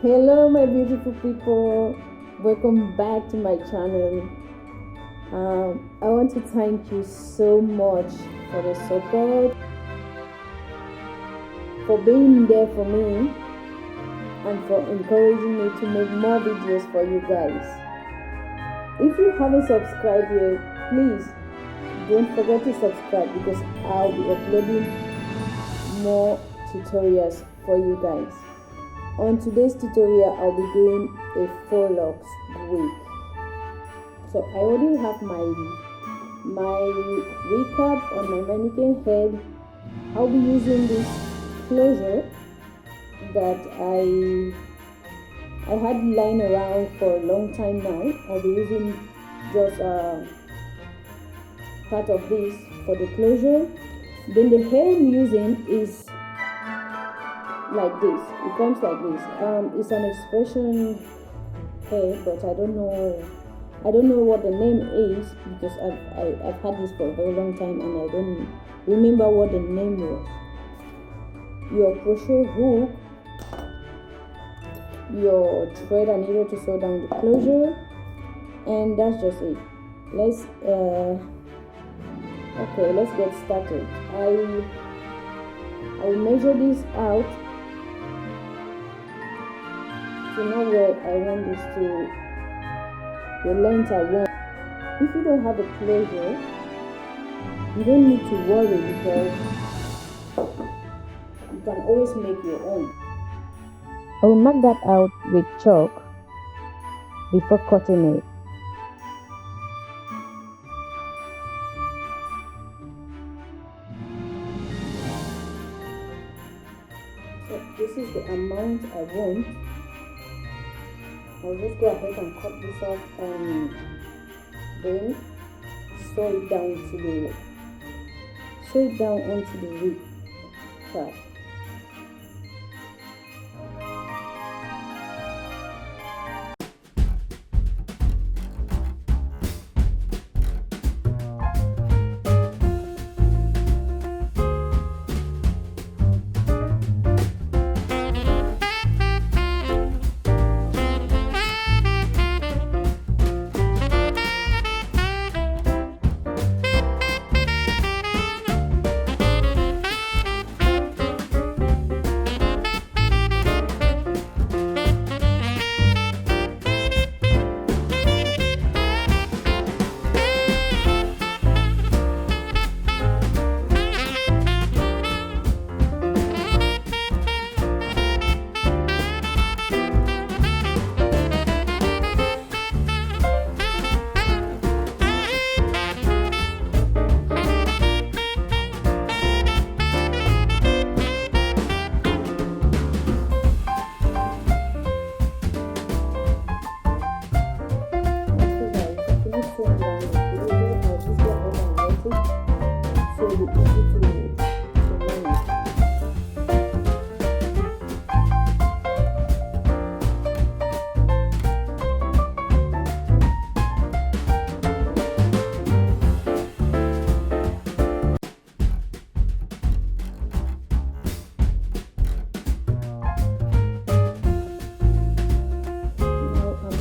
Hello my beautiful people, welcome back to my channel. I want to thank you so much for the support, for being there for me, and for encouraging me to make more videos for you guys. If you haven't subscribed yet, please don't forget to subscribe because I'll be uploading more tutorials for you guys. On today's tutorial, I'll be doing a 4 locks wig. So I already have my recap on my mannequin head. I'll be using this closure that I had lying around for a long time now. I'll be using just part of this for the closure. Then the hair I'm using is like this. It comes like this. It's an Xpresion hair, but I don't know what the name is because I've had this for a very long time and I don't remember what the name was. Your crochet hook, your thread and needle to sew down the closure, and that's just it. Let's get started. I will measure this out to know where I want this to, the length I want. If you don't have a closure, you don't need to worry because you can always make your own. I will mark that out with chalk before cutting it. So this is the amount I want. I'll just go ahead and cut this off and then sew it down onto the wig part.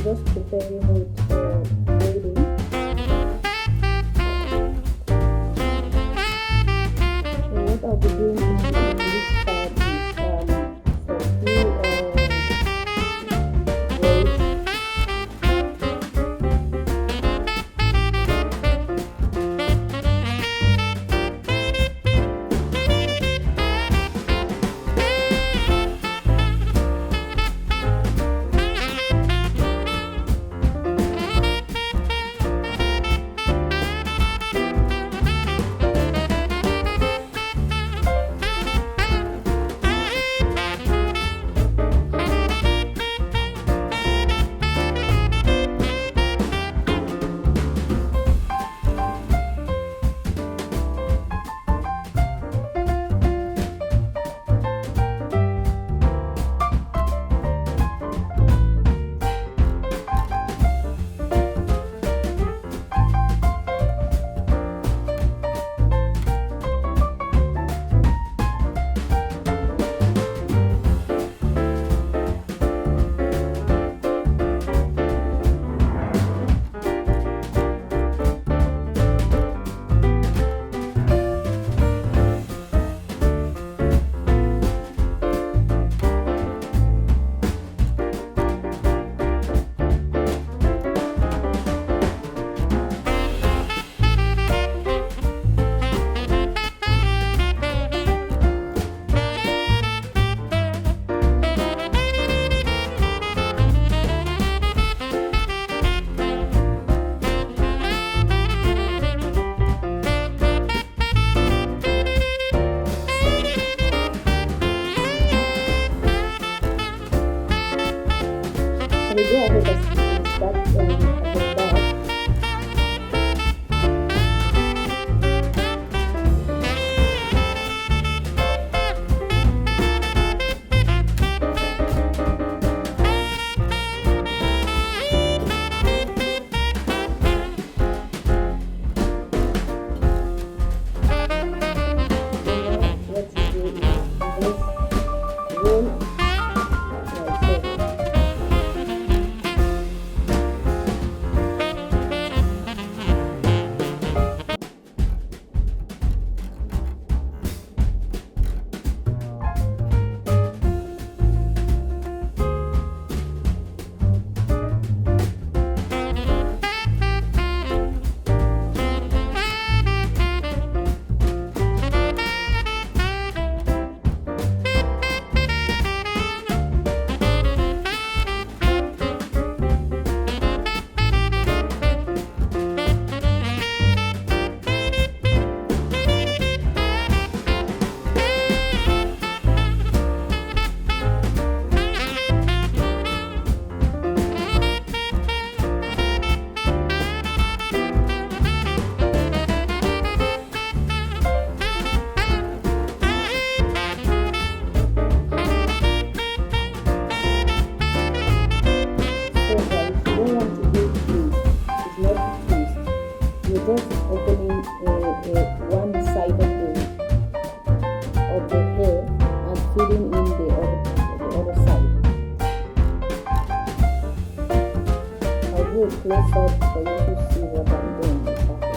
Just preparing it for braiding. So what I'll be doing in this part is we go ahead and start at the back. Just opening one side of the hair and filling in the other side. I'll do a close up for you to see what I'm doing exactly.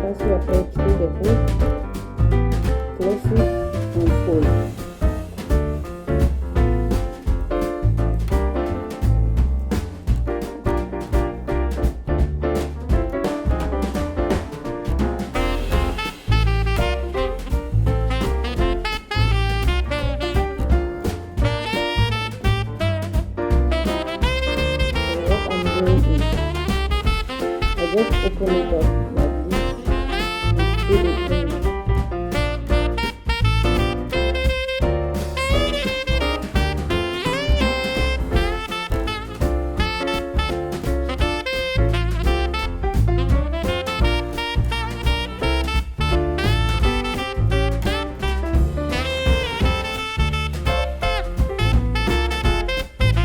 First we apply through the hook. Close it and fold. So what I'm doing is I just open it up like this and fill it in.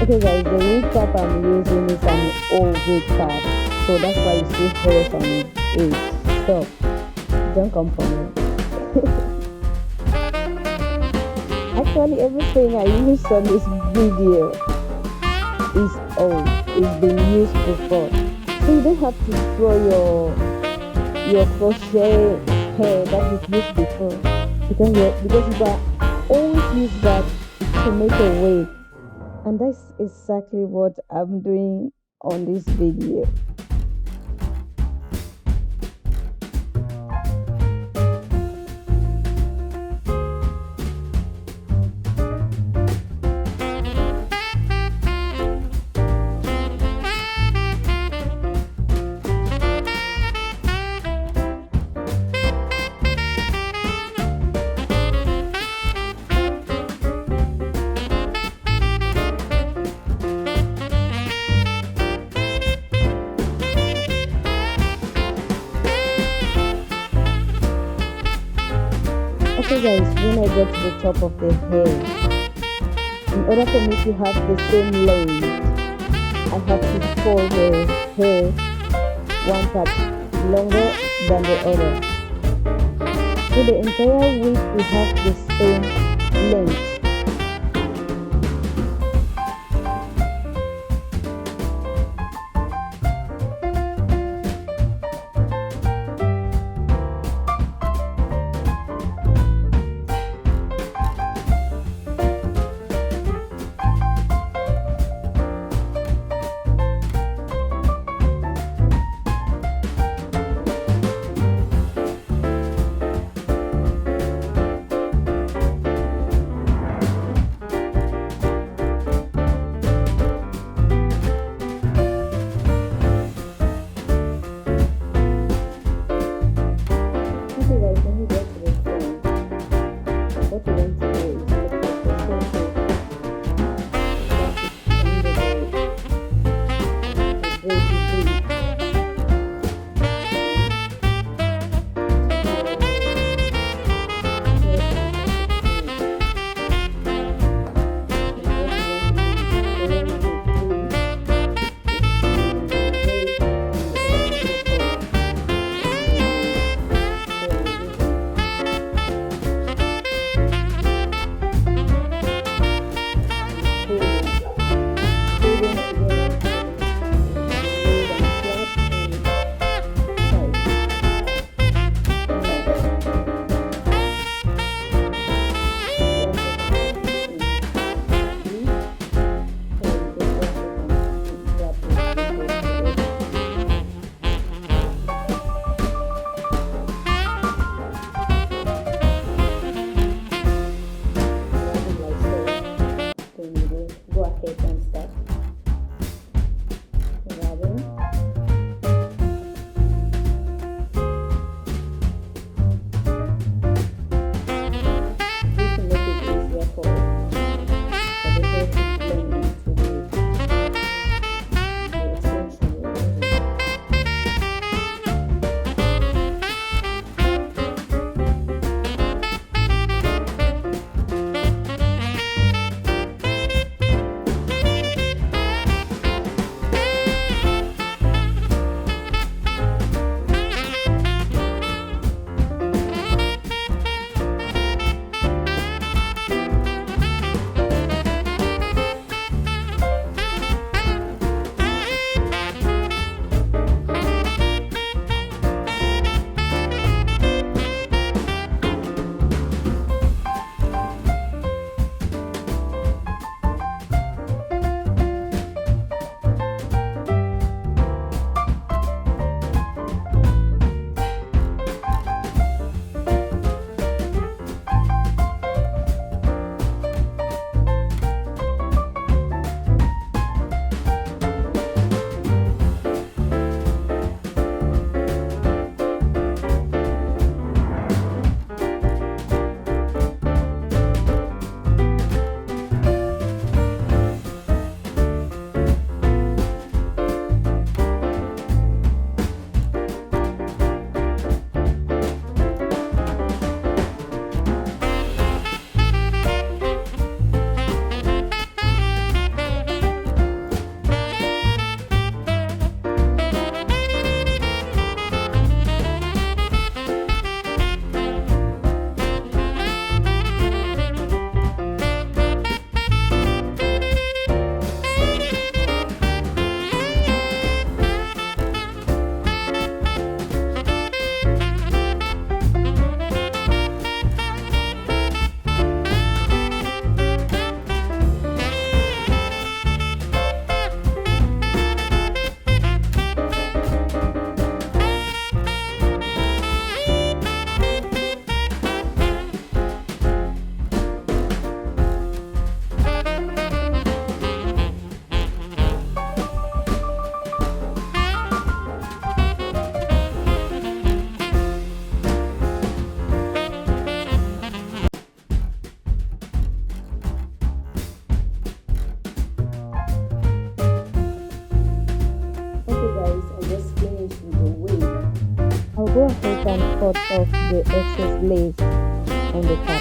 Okay guys, the wig cap I'm using is an old wig cap, so that's why you see hairs on it. Stop, don't come for me. Actually, everything I use on this video is old, it's been used before, so you don't have to throw your crochet hair that you've used before, because you always use that to make a wig. And that's exactly what I'm doing on this video. Okay guys, when I get to the top of the hair, in order for me to have the same length, I have to fold the hair one part longer than the other, so the entire wig will have the same length. cut off the excess lace on the top.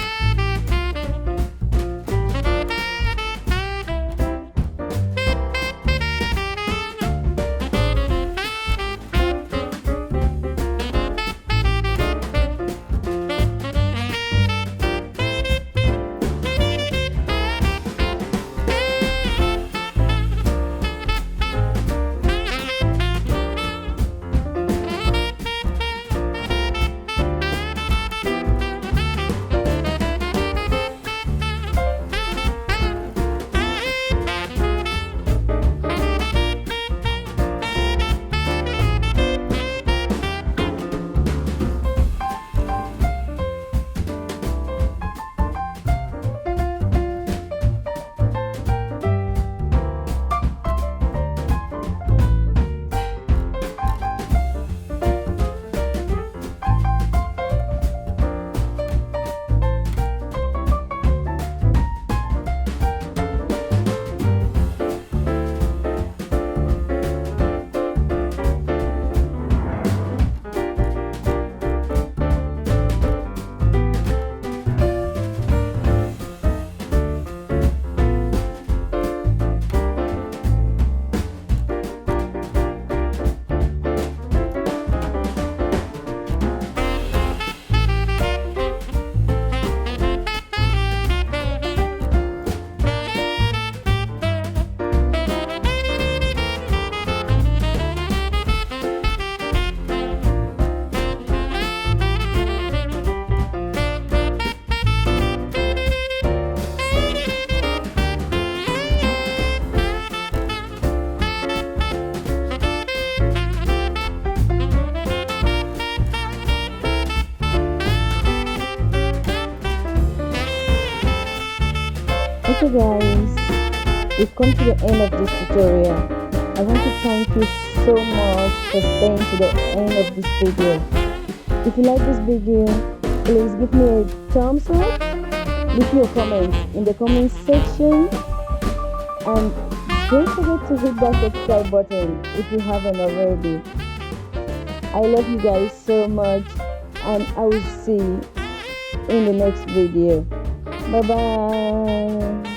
Okay guys, we've come to the end of this tutorial. I want to thank you so much for staying to the end of this video. If you like this video, please give me a thumbs up, leave your comments in the comment section, and don't forget to hit that subscribe button if you haven't already. I love you guys so much, and I will see you in the next video. Bye bye.